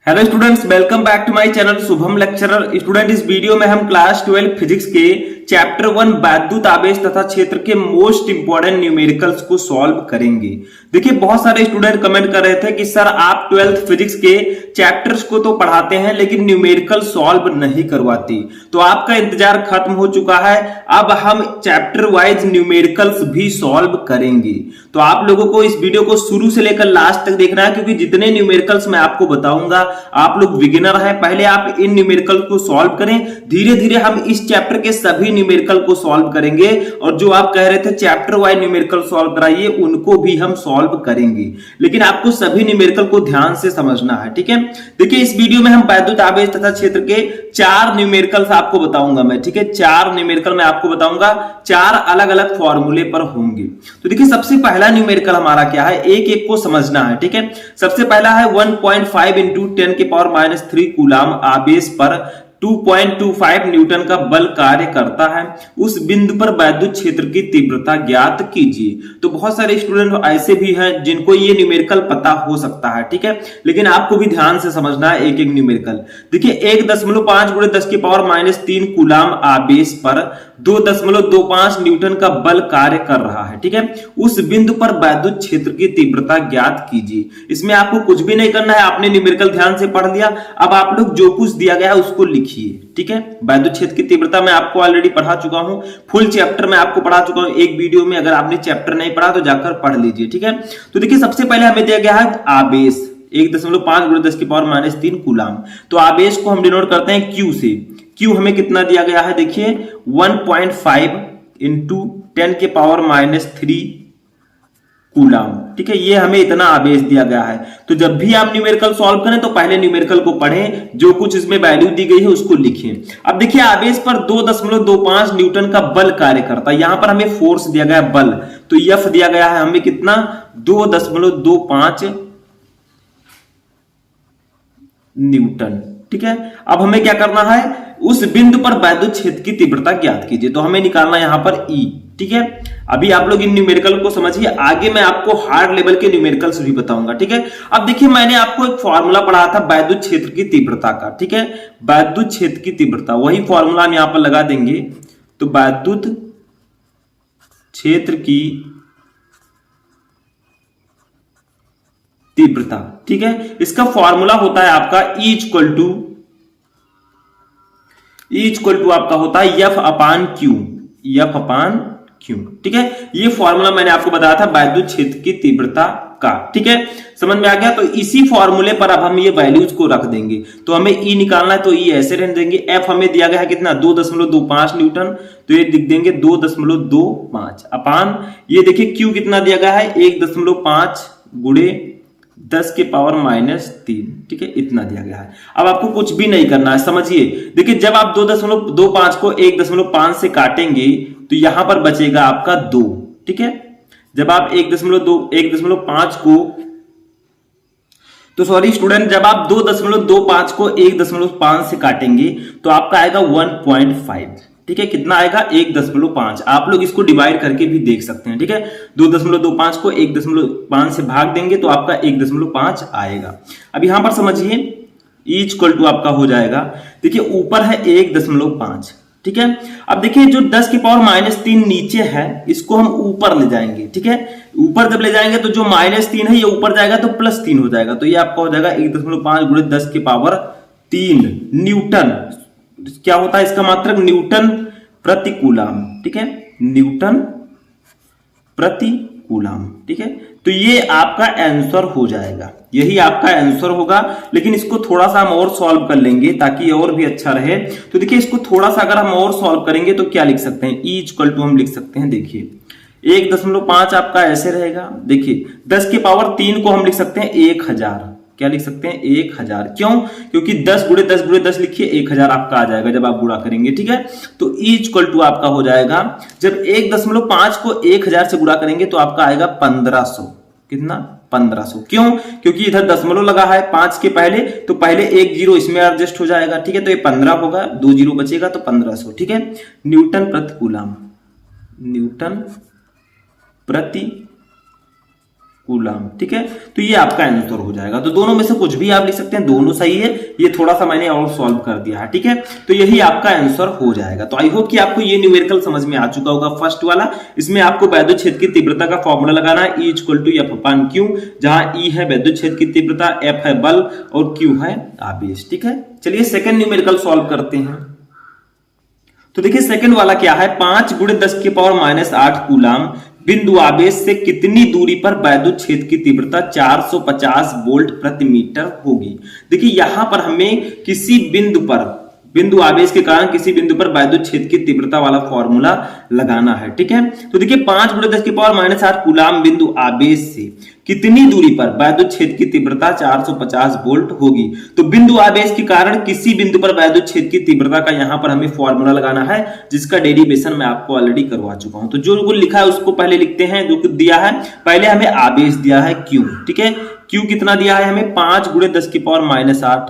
Hello students, welcome back to my channel Shubham lecturer. Student, इस video में हम class 12 physics के चैप्टर 1 वैद्युत आवेश तथा क्षेत्र के मोस्ट इंपोर्टेंट न्यूमेरिकल्स को सॉल्व करेंगे। देखिए, बहुत सारे स्टूडेंट कमेंट कर रहे थे कि सर आप 12th फिजिक्स के चैप्टर्स को तो पढ़ाते हैं लेकिन न्यूमेरिकल सॉल्व नहीं करवाती। तो आपका इंतजार खत्म हो चुका है। अब हम चैप्टर वाइज न्यूमेरिकल्स भी सॉल्व करेंगे। तो आप लोगों को इस वीडियो को शुरू से लेकर लास्ट तक देखना है, क्योंकि जितने न्यूमेरिकल्स मैं आपको बताऊंगा, आप लोग बिगिनर हैं, पहले आप इन न्यूमेरिकल को सॉल्व करें। धीरे धीरे हम इस चैप्टर के सभी न्यूमेरिकल को सॉल्व करेंगे, और जो आप कह रहे थे चैप्टर वाइज न्यूमेरिकल सॉल्व कराइए, उनको भी हम सॉल्व करेंगे। लेकिन आपको सभी न्यूमेरिकल को ध्यान से समझना है, ठीक है। देखिए, इस वीडियो में हम वैद्युत आवेश तथा क्षेत्र के 4 न्यूमेरिकल्स आपको बताऊंगा मैं, ठीक है। 4 न्यूमेरिकल मैं आपको बताऊंगा, 4 अलग अलग फॉर्मूले पर होंगे। तो देखिए, सबसे पहला न्यूमेरिकल हमारा क्या है, एक एक को समझना है, ठीक है। सबसे पहला है 1.5 इंटू 10 की पावर -3 कूलाम आवेश पर 2.25 न्यूटन का बल कार्य करता है। उस बिंदु पर वैद्युत क्षेत्र की तीव्रता ज्ञात कीजिए। तो बहुत सारे स्टूडेंट ऐसे भी हैं जिनको ये न्यूमेरिकल पता हो सकता है, ठीक है, लेकिन आपको भी ध्यान से समझना है एक एक न्यूमेरिकल। देखिए, 1.5 गुणे 10 की पावर -3 कूलाम आवेश पर 2.25 न्यूटन का बल कार्य कर रहा है, ठीक है। उस बिंदु पर वैद्युत क्षेत्र की तीव्रता ज्ञात कीजिए। इसमें आपको कुछ भी नहीं करना है, आपने न्यूमेरिकल ध्यान से पढ़ लिया। अब आप लोग जो कुछ दिया गया है उसको लिखिए, ठीक है। वैद्युत क्षेत्र की तीव्रता मैं आपको ऑलरेडी पढ़ा चुका हूं, फुल चैप्टर में आपको पढ़ा चुका हूं एक वीडियो में। अगर आपने चैप्टर नहीं पढ़ा तो जाकर पढ़ लीजिए, ठीक है। तो देखिए, सबसे पहले हमें दिया गया है आवेश 1.5 गुणे 10 की पावर -3 कूलाम। तो आवेश को हम डिनोट करते हैं क्यू से। क्यू हमें कितना दिया गया है, देखिए 1.5 इंटू 10 के पावर -3 कूलाम, ठीक है। ये हमें इतना आवेश दिया गया है। तो जब भी आप न्यूमेरिकल सॉल्व करें तो पहले न्यूमेरिकल को पढ़ें, जो कुछ इसमें वैल्यू दी गई है उसको लिखें। अब देखिए, आवेश पर 2.25 न्यूटन का बल कार्य करता है। यहां पर हमें फोर्स दिया गया है, बल, तो एफ दिया गया है हमें कितना, 2.25 न्यूटन, ठीक है। अब हमें क्या करना है, उस बिंदु पर वैद्युत क्षेत्र की तीव्रता ज्ञात कीजिए। तो हमें निकालना यहां पर ई, ठीक है। अभी आप लोग इन न्यूमेरिकल को समझिए, आगे मैं आपको हार्ड लेवल के न्यूमेरिकल्स भी बताऊंगा, ठीक है। अब देखिए, मैंने आपको एक फॉर्मूला पढ़ा था वैद्युत क्षेत्र की तीव्रता का, ठीक है। वैद्युत क्षेत्र की तीव्रता, वही फॉर्मूला हम यहां पर लगा देंगे। तो वैद्युत क्षेत्र की तीव्रता, ठीक है, इसका फॉर्मूला होता है आपका E इक्वल टू आपका होता है F अपान क्यू, ठीक है। ये फॉर्मूला मैंने आपको बताया था वैद्युत क्षेत्र की तीव्रता का, ठीक है। समझ में आ गया। तो इसी फॉर्मूले पर अब हम ये वैल्यूज को रख देंगे। तो हमें E निकालना है, तो E ऐसे रहने देंगे। F हमें दिया गया है कितना, 2.25 न्यूटन, तो ये लिख देंगे 2.25 अपान, ये देखिए Q कितना दिया गया है, 1.5 गुणे 10 के पावर -3, ठीक है, इतना दिया गया है। अब आपको कुछ भी नहीं करना है, समझिए। देखिए, जब आप 2.25 को 1.5 से काटेंगे तो यहां पर बचेगा आपका 2, ठीक है। जब आप 1.5 को, तो सॉरी स्टूडेंट, जब आप 2.25 को 1.5 से काटेंगे तो आपका आएगा 1.5, ठीक है। कितना आएगा, 1.5। आप लोग इसको डिवाइड करके भी देख सकते हैं, ठीक है। 2.25 को 1.5 से भाग देंगे तो आपका 1.5 आएगा। अब यहां पर समझिए, E इक्वल टू आपका हो जाएगा, देखिए ऊपर है 1.5, ठीक है। अब देखिए, जो 10 की पावर -3 नीचे है, इसको हम ऊपर ले जाएंगे, ठीक है। ऊपर जब ले जाएंगे तो जो -3 है ये ऊपर जाएगा तो +3 हो जाएगा। तो ये आपका हो जाएगा 1.5 गुणे 10 की पावर 3 न्यूटन। क्या होता है इसका मात्रक, न्यूटन प्रति कूलाम, ठीक है, न्यूटन प्रति कूलाम, ठीक है। तो ये आपका आंसर हो जाएगा, यही आपका आंसर होगा। लेकिन इसको थोड़ा सा हम और सॉल्व कर लेंगे ताकि और भी अच्छा रहे। तो देखिए, इसको थोड़ा सा अगर हम और सॉल्व करेंगे तो क्या लिख सकते हैं, E इक्वल टू हम लिख सकते हैं, देखिए 1.5 आपका ऐसे रहेगा। देखिए, 10 की पावर 3 को हम लिख सकते हैं 1000, क्या लिख सकते हैं, 1000। क्यों, क्योंकि 10 गुणे 10 गुणे 10 लिखिए, 1000 आपका आ जाएगा जब आप गुणा करेंगे, ठीक है। तो E इक्वल टू आपका हो जाएगा, जब 1.5 को 1000 से गुणा करेंगे तो आपका आएगा 1500, कितना, 1500। क्यों, क्योंकि इधर दशमलव लगा है 5 के पहले, तो पहले एक जीरो इसमें एडजस्ट हो जाएगा, ठीक है। तो ये 15 होगा, 2 जीरो बचेगा तो 1500, ठीक है। न्यूटन प्रति कूलाम, न्यूटन प्रति कूलम। ठीक है, तो ये आपका आंसर हो जाएगा। तो दोनों में से कुछ भी आप लिख सकते हैं, दोनों सही है। ये थोड़ा सा मैंने और सॉल्व कर दिया है। ठीक है, तो यही आपका आंसर हो जाएगा। तो आई होप कि आपको ये न्यूमेरिकल समझ में आ चुका होगा। फर्स्ट वाला, इसमें आपको वैद्युत क्षेत्र की तीव्रता का फॉर्मूला लगाना है, E = F/Q, जहां E है वैद्युत क्षेत्र की तीव्रता, F है बल और Q है आवेश। ठीक है, चलिए सेकंड न्यूमेरिकल सॉल्व करते हैं। तो देखिए सेकंड वाला क्या है, 5 × 10⁻⁸ कूलम बिंदु आवेश से कितनी दूरी पर वैद्युत क्षेत्र की तीव्रता 450 वोल्ट प्रति मीटर होगी। देखिए यहां पर हमें किसी बिंदु आवेश के कारण किसी बिंदु पर वैद्युत क्षेत्र की तीव्रता वाला फॉर्मूला लगाना है। ठीक है, तो देखिए 5 × 10⁻⁸ कूलम बिंदु आवेश से कितनी दूरी पर वैद्युत क्षेत्र की तीव्रता 450 वोल्ट होगी। तो बिंदु आवेश के कारण किसी बिंदु पर वैद्युत क्षेत्र की तीव्रता का यहां पर हमें फॉर्मूला लगाना है, जिसका डेरिवेशन मैं आपको ऑलरेडी करवा चुका हूं। तो जो लिखा है उसको पहले लिखते हैं। जो दिया है, पहले हमें आवेश दिया है Q। ठीक है, Q कितना दिया है हमें, 5 × 10⁻⁸,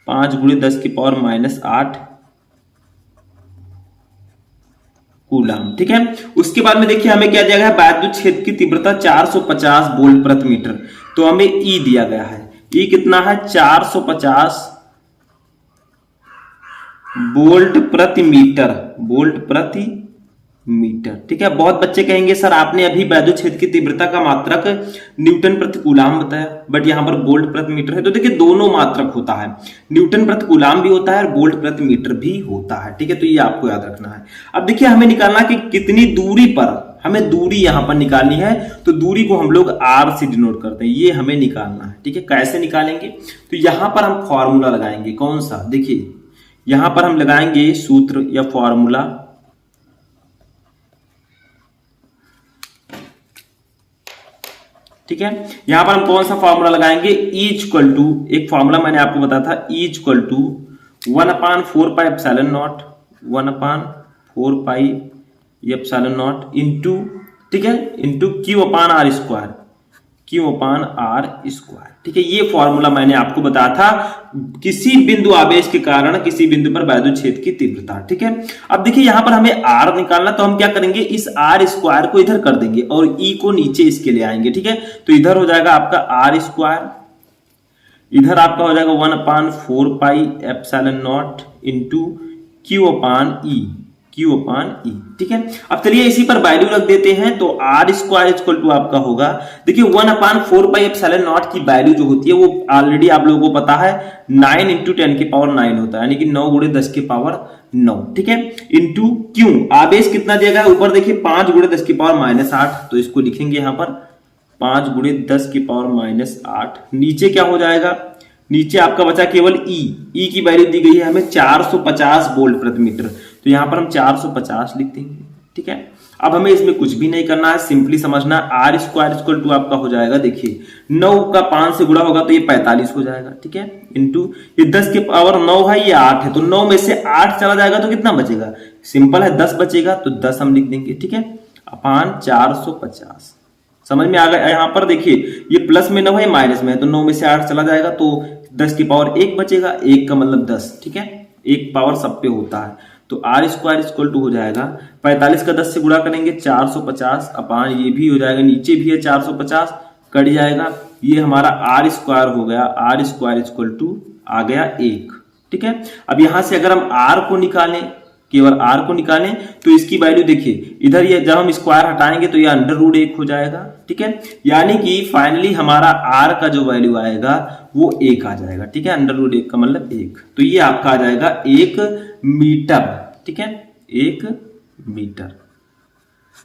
5 × 10⁻⁸ कूलम। ठीक है, उसके बाद में देखिए हमें क्या दिया गया है, वैद्युत क्षेत्र की तीव्रता 450 वोल्ट प्रति मीटर। तो हमें E दिया गया है, E कितना है, 450 वोल्ट प्रति मीटर, वोल्ट प्रति मीटर। ठीक है, बहुत बच्चे कहेंगे सर आपने अभी वैद्युत क्षेत्र की तीव्रता का मात्रक न्यूटन प्रति कूलम बताया, बट यहां पर वोल्ट प्रति मीटर है। तो देखिए दोनों मात्रक होता है, न्यूटन प्रति कूलम भी होता है और वोल्ट प्रति मीटर भी होता है। ठीक है, तो ये आपको याद रखना है। अब देखिए हमें निकालना कि कितनी दूरी पर, हमें दूरी यहां पर निकालनी है। तो दूरी को हम लोग R से डिनोट करते हैं, ये हमें निकालना है। ठीक है, कैसे निकालेंगे, तो यहां पर हम फॉर्मूला लगाएंगे। कौन सा, देखिए यहां पर हम लगाएंगे सूत्र या फॉर्मूला, ठीक है। यहां पर हम कौन सा फॉर्मूला लगाएंगे, E = एक फॉर्मूला मैंने आपको बताया था, E = 1/4πε0, 1/4πε0 इंटू, ठीक है, इंटू Q/R², Q/R²। ठीक है, ये फॉर्मूला मैंने आपको बताया था किसी बिंदु आवेश के कारण किसी बिंदु पर वैद्युत क्षेत्र की तीव्रता। ठीक है, अब देखिए यहां पर हमें R निकालना, तो हम क्या करेंगे, इस R² को इधर कर देंगे और E को नीचे इसके ले आएंगे। ठीक है, तो इधर हो जाएगा आपका R², इधर आपका हो जाएगा 1/4πε0 इंटू Q/E। ठीक है, अब चलिए इसी पर वैल्यू रख देते हैं। तो R² आपका होगा, देखिए 1/4πε0 की वैल्यू जो होती है वो ऑलरेडी आप लोगों को पता है 9 × 10⁹ होता है, यानी कि 9 × 10⁹। ठीक है, इंटू Q, आवेश कितना दिया गया ऊपर देखिए 5 × 10⁻⁸, तो इसको लिखेंगे यहां पर 5 × 10⁻⁸। नीचे क्या हो जाएगा, नीचे आपका बचा केवल E की वैल्यू दी गई है हमें 450 वोल्ट प्रति मीटर, तो यहां पर हम 450 लिख देंगे। ठीक है, अब हमें इसमें कुछ भी नहीं करना है, सिंपली समझना R² आपका हो जाएगा, देखिए 9 का 5 से गुणा होगा तो ये 45 हो जाएगा। ठीक है, इंटू ये 10⁹ है, ये 8 है, तो 9 में से 8 चला जाएगा तो कितना बचेगा, सिंपल है 10 बचेगा, तो 10 हम लिख देंगे। ठीक है, अपान 450। समझ में आ गया। यहाँ पर देखिए ये प्लस में 9 है, माइनस में है, तो 9 में से 8 चला जाएगा तो 10⁻1 बचेगा, 1 का मतलब 10। ठीक है, 1 पावर सब पे होता है, तो R² हो जाएगा 45 का 10 से गुणा करेंगे 450 अपान ये भी हो जाएगा, नीचे भी है 450 कट जाएगा, ये हमारा R² हो गया, R² आ गया 1। ठीक है, अब यहां से अगर हम R को निकालें, केवल R को निकालें, तो इसकी वैल्यू देखिए इधर ये जब हम स्क्वायर हटाएंगे तो ये √1 हो जाएगा। ठीक है, यानी कि फाइनली हमारा R का जो वैल्यू आएगा वो 1 आ जाएगा। ठीक है, √1 का मतलब 1, तो ये आपका आ जाएगा 1 मीटर। ठीक है, 1 मीटर,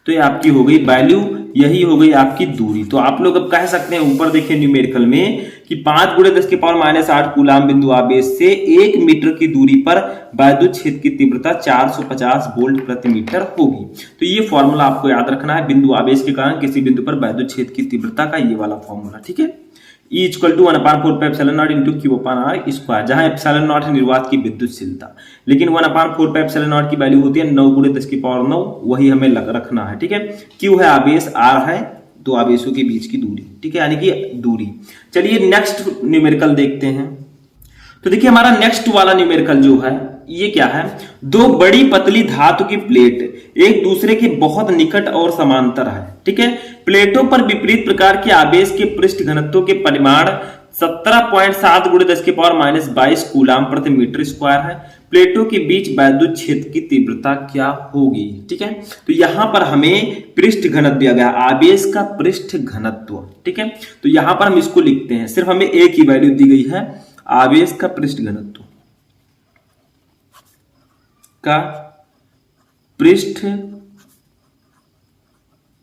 तो ये आपकी हो गई वैल्यू, यही हो गई आपकी दूरी। तो आप लोग अब कह सकते हैं, ऊपर देखिए न्यूमेरिकल में कि 5 × 10⁻⁸ कूलम बिंदु आवेश से 1 मीटर की दूरी पर वैद्युत क्षेत्र की तीव्रता 450 वोल्ट प्रति मीटर होगी। तो ये फॉर्मूला आपको याद रखना है, बिंदु आवेश के कारण किसी बिंदु पर वैद्युत क्षेत्र की तीव्रता का ये वाला फॉर्मूला। ठीक है, E = 1/4πε0 इंटू Q/R², जहां ε0 है निर्वात की विद्युतशीलता, लेकिन 1/4πε0 की वैल्यू होती है 9 × 10⁹, वही हमें रखना है। ठीक है, Q है आवेश, R है दो आवेशों के बीच की दूरी। ठीक है, यानी कि दूरी। चलिए नेक्स्ट न्यूमेरिकल देखते हैं। तो देखिए हमारा नेक्स्ट वाला न्यूमेरिकल जो है ये क्या है, दो बड़ी पतली धातु की प्लेट एक दूसरे के बहुत निकट और समांतर है, ठीक है। प्लेटों पर विपरीत प्रकार के आवेश के पृष्ठ घनत्व के परिमाण 17.7 × 10⁻22 कूलाम प्रति मीटर स्क्वायर है। प्लेटों के बीच वैद्युत क्षेत्र की तीव्रता क्या होगी, ठीक है। तो यहां पर हमें पृष्ठ घनत्व दिया गया, आवेश का पृष्ठ घनत्व, ठीक है। तो यहां पर हम इसको लिखते हैं, सिर्फ हमें एक ही वैल्यू दी गई है, आवेश का पृष्ठ घनत्व का पृष्ठ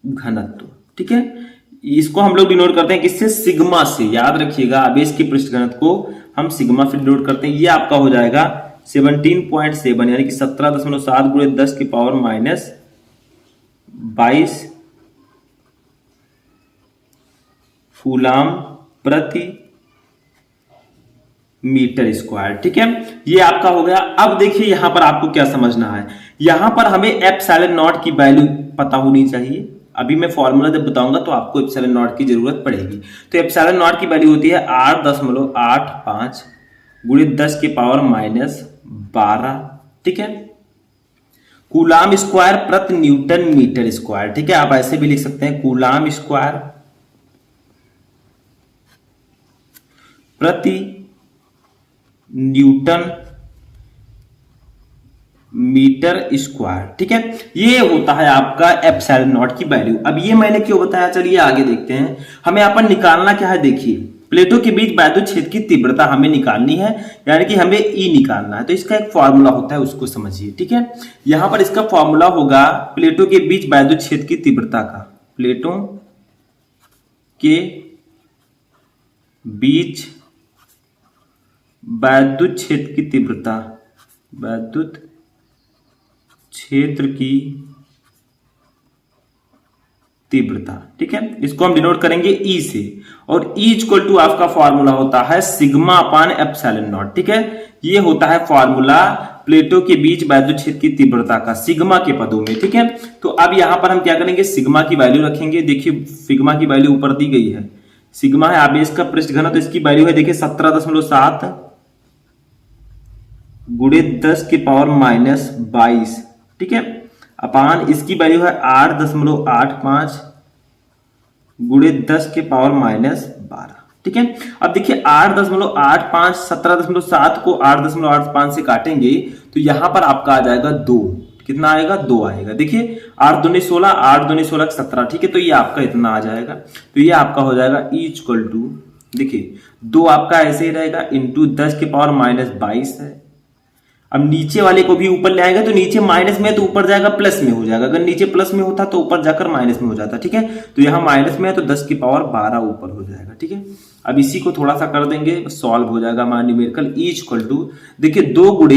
घनत्व, ठीक है। इसको हम लोग डिनोट करते हैं किससे, सिग्मा से। याद रखिएगा आवेश की पृष्ठ घनत्व को हम सिग्मा से डिनोट करते हैं। ये आपका हो जाएगा 17.7 यानी कि 17.7 × 10⁻22 कूलाम प्रति मीटर स्क्वायर, ठीक है। ये आपका हो गया। अब देखिए यहां पर आपको क्या समझना है, यहां पर हमें एप्सिलॉन नॉट की वैल्यू पता होनी चाहिए। अभी मैं फॉर्मूला जब बताऊंगा तो आपको एप्सिलॉन नॉट की जरूरत पड़ेगी। तो एप्सिलॉन नॉट की वैल्यू होती है 8.85 × 10⁻12, ठीक है, कूलाम स्क्वायर प्रति न्यूटन मीटर स्क्वायर, ठीक है। आप ऐसे भी लिख सकते हैं कूलाम स्क्वायर प्रति न्यूटन मीटर स्क्वायर, ठीक है। ये होता है आपका एप्सिलॉन नॉट की वैल्यू। अब ये मैंने क्यों बताया, चलिए आगे देखते हैं। हमें यहाँ पर निकालना क्या है, देखिए प्लेटों के बीच वैद्युत क्षेत्र की तीव्रता हमें निकालनी है, यानी कि हमें ई निकालना है। तो इसका एक फॉर्मूला होता है, उसको समझिए, ठीक है। यहां पर इसका फॉर्मूला होगा प्लेटों के बीच वैद्युत क्षेत्र की तीव्रता का, प्लेटों के बीच वैद्युत क्षेत्र की तीव्रता, वैद्युत क्षेत्र की तीव्रता, ठीक है। इसको हम डिनोट करेंगे ई से, और ई इक्वल टू आपका फॉर्मूला होता है सिग्मा अपान एप्सिलॉन नॉट, ठीक है। ये होता है फॉर्मूला प्लेटों के बीच वैद्युत क्षेत्र की तीव्रता का सिग्मा के पदों में, ठीक है। तो अब यहां पर हम क्या करेंगे, सिग्मा की वैल्यू रखेंगे। देखिए सिग्मा की वैल्यू ऊपर दी गई है, सिग्मा है आवेश का पृष्ठ घनत्व, तो इसकी वैल्यू है देखिए 17.7 × 10⁻22, ठीक है, अपान इसकी वैल्यू है 8.85 × 10⁻12, ठीक है। अब देखिए 8.85 17.7 को 8.85 से काटेंगे तो यहां पर आपका आ जाएगा 2, कितना आएगा, 2 आएगा। देखिए 8 दूनी 16, 8 दूनी 16 17, ठीक है। तो ये आपका इतना आ जाएगा। तो ये आपका हो जाएगा ई इक्वल टू, देखिए 2 आपका ऐसे ही रहेगा इंटू 10⁻22 है। अब नीचे वाले को भी ऊपर ले आएगा, तो नीचे माइनस में तो ऊपर जाएगा प्लस में हो जाएगा, अगर नीचे प्लस में होता तो ऊपर जाकर माइनस में हो जाता, ठीक है। तो यहाँ माइनस में है तो 10⁻12 ऊपर हो जाएगा, ठीक है। अब इसी को थोड़ा सा कर देंगे, सॉल्व हो जाएगा हमारा न्यूमेरिकल। ई इक्वल टू देखिए 2 ×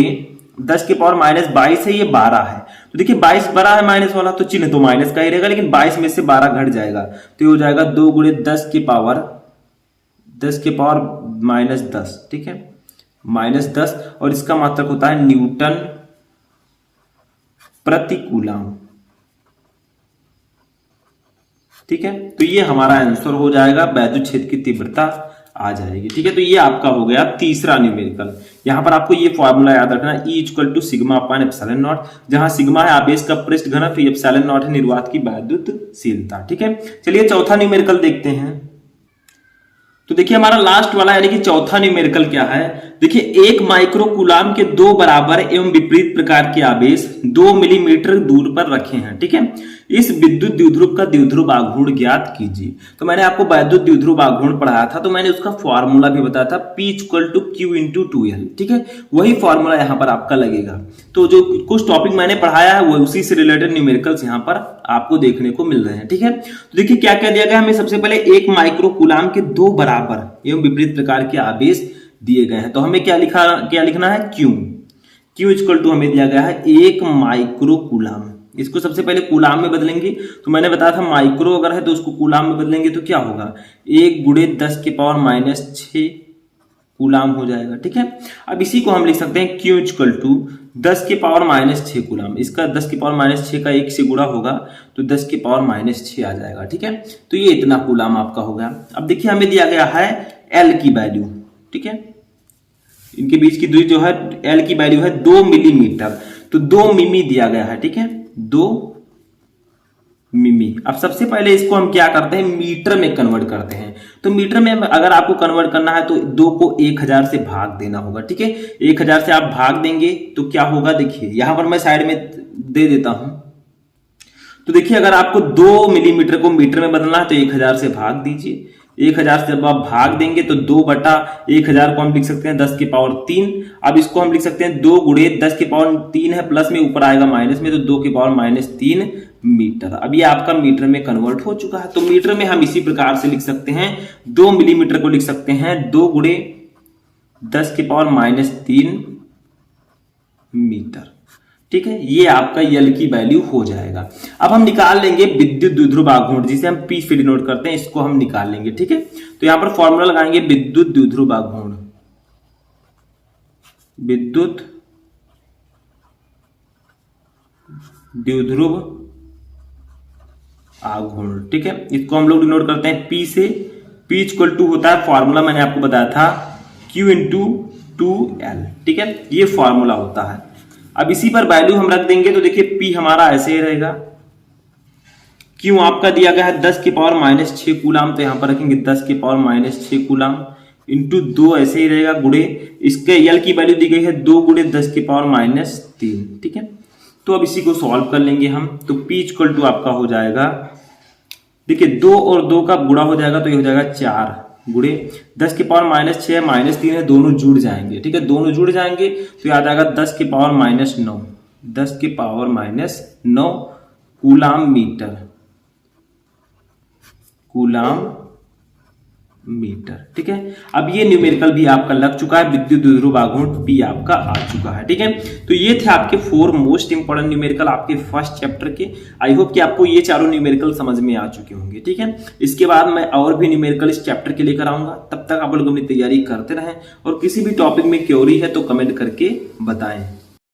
10⁻22 है, ये 12 है। तो देखिए 22 बड़ा है माइनस वाला, तो चिन्ह तो माइनस का ही रहेगा, लेकिन 22 में से 12 घट जाएगा, तो ये हो जाएगा 2 × 10⁻10, ठीक है, -10, और इसका मात्रक होता है न्यूटन प्रति कूलाम, ठीक है। तो ये हमारा आंसर हो जाएगा, वैद्युत क्षेत्र की तीव्रता आ जाएगी, ठीक है। तो ये आपका हो गया तीसरा न्यूमेरिकल। यहां पर आपको ये फॉर्मूला याद रखना है, E equal to sigma upon epsilon not, जहां सिग्मा है आवेश का पृष्ठ घनत्व, एप्सिलॉन नॉट है निर्वात की वैद्युतशीलता, ठीक है। चलिए चौथा न्यूमेरिकल देखते हैं। तो देखिए हमारा लास्ट वाला यानी कि चौथा न्यूमेरिकल क्या है, देखिए 1 माइक्रो कूलाम के 2 बराबर एवं विपरीत प्रकार के आवेश 2 मिलीमीटर दूर पर रखे हैं, ठीक है। इस विद्युत द्विध्रुव का द्विध्रुव आघूर्ण ज्ञात कीजिए। तो मैंने आपको वैद्युत द्विध्रुव आघूर्ण पढ़ाया था, तो मैंने उसका फॉर्मूला भी बताया था, P equal to Q × 2L, ठीक है। वही फॉर्मूला यहाँ पर आपका लगेगा। तो जो कुछ टॉपिक मैंने पढ़ाया है वो उसी से रिलेटेड न्यूमेरिकल्स यहाँ पर आपको देखने को मिल रहे हैं, ठीक है। तो देखिए क्या क्या दिया गया हमें, सबसे पहले 1 माइक्रो कूलाम के 2 बराबर एवं विपरीत प्रकार के आवेश दिए गए हैं। तो हमें क्या लिखना है, Q इक्वल टू हमें दिया गया है 1 माइक्रो कूलाम। इसको सबसे पहले कूलाम में बदलेंगे, तो मैंने बताया था माइक्रो अगर है तो उसको कूलाम में बदलेंगे तो क्या होगा, 1 × 10⁻6 कूलाम हो जाएगा, ठीक है। अब इसी को हम लिख सकते हैं Q इक्वल टू 10⁻6 कूलाम। इसका 10⁻6 का 1 से गुणा होगा तो 10⁻6 आ जाएगा, ठीक है। तो ये इतना कूलाम आपका हो गया। अब देखिए हमें दिया गया है L की वैल्यू, ठीक है। इनके बीच की दूरी जो है एल की वैल्यू है 2 मिलीमीटर, तो 2 मिमी दिया गया है, ठीक है, 2 मिमी। अब सबसे पहले इसको हम क्या करते हैं, मीटर में कन्वर्ट करते हैं। तो मीटर में अगर आपको कन्वर्ट करना है तो 2 को 1000 से भाग देना होगा, ठीक है। 1000 से आप भाग देंगे तो क्या होगा, देखिए यहां पर मैं साइड में दे देता हूं। तो देखिए अगर आपको 2 मिलीमीटर को मीटर में बदलना है तो 1000 से भाग दीजिए। 1000 से जब आप भाग देंगे तो 2/1000 को हम लिख सकते हैं 10 की पावर 3। अब इसको हम लिख सकते हैं 2 गुणे 10 की पावर 3 है, प्लस में ऊपर आएगा माइनस में, तो 2 की पावर -3 मीटर। अब ये आपका मीटर में कन्वर्ट हो चुका है। तो मीटर में हम इसी प्रकार से लिख सकते हैं, 2 मिलीमीटर को लिख सकते हैं 2 गुणे 10 की पावर -3 मीटर, ठीक है। ये आपका यल की वैल्यू हो जाएगा। अब हम निकाल लेंगे विद्युत द्विध्रुव आघूर्ण, जिसे हम पी से डिनोट करते हैं, इसको हम निकाल लेंगे, ठीक है। तो यहां पर फॉर्मूला लगाएंगे विद्युत द्विध्रुव आघूर्ण, विद्युत द्विध्रुव आघूर्ण, ठीक है। इसको हम लोग डिनोट करते हैं पी से। पी इक्वल टू होता है, फॉर्मूला मैंने आपको बताया था, Q इंटू 2L, ठीक है, ये फॉर्मूला होता है। अब इसी पर वैल्यू हम रख देंगे तो देखिए पी हमारा ऐसे ही रहेगा। क्यों आपका दिया गया है 10 की पावर -6 कूलाम, तो यहां पर रखेंगे 10 की पावर -6 कूलाम इंटू 2 ऐसे ही रहेगा, गुणे इसके यल की वैल्यू दी गई है 2 गुणे 10 की पावर -3, ठीक है। तो अब इसी को सॉल्व कर लेंगे हम। तो P इक्वल टू आपका हो जाएगा, देखिए 2 और 2 का गुणा हो जाएगा तो ये हो जाएगा 4 गुणे 10 की पावर -6 -3 है, दोनों जुड़ जाएंगे, ठीक है, दोनों जुड़ जाएंगे तो याद आएगा 10 की पावर -9, 10 की power -9 coulomb metre, coulomb metre, ठीक है। अब ये न्यूमेरिकल भी आपका लग चुका है, विद्युत द्विध्रुव आघूर्ण पी आपका आ चुका है, ठीक है। तो ये थे आपके 4 मोस्ट इंपोर्टेंट न्यूमेरिकल आपके फर्स्ट चैप्टर के। आई होप कि आपको ये चारों न्यूमेरिकल समझ में आ चुके होंगे, ठीक है। इसके बाद मैं और भी न्यूमेरिकल इस चैप्टर के लेकर आऊंगा। तब तक आप लोग अपनी तैयारी करते रहें और किसी भी टॉपिक में क्वेरी है तो कमेंट करके बताएं।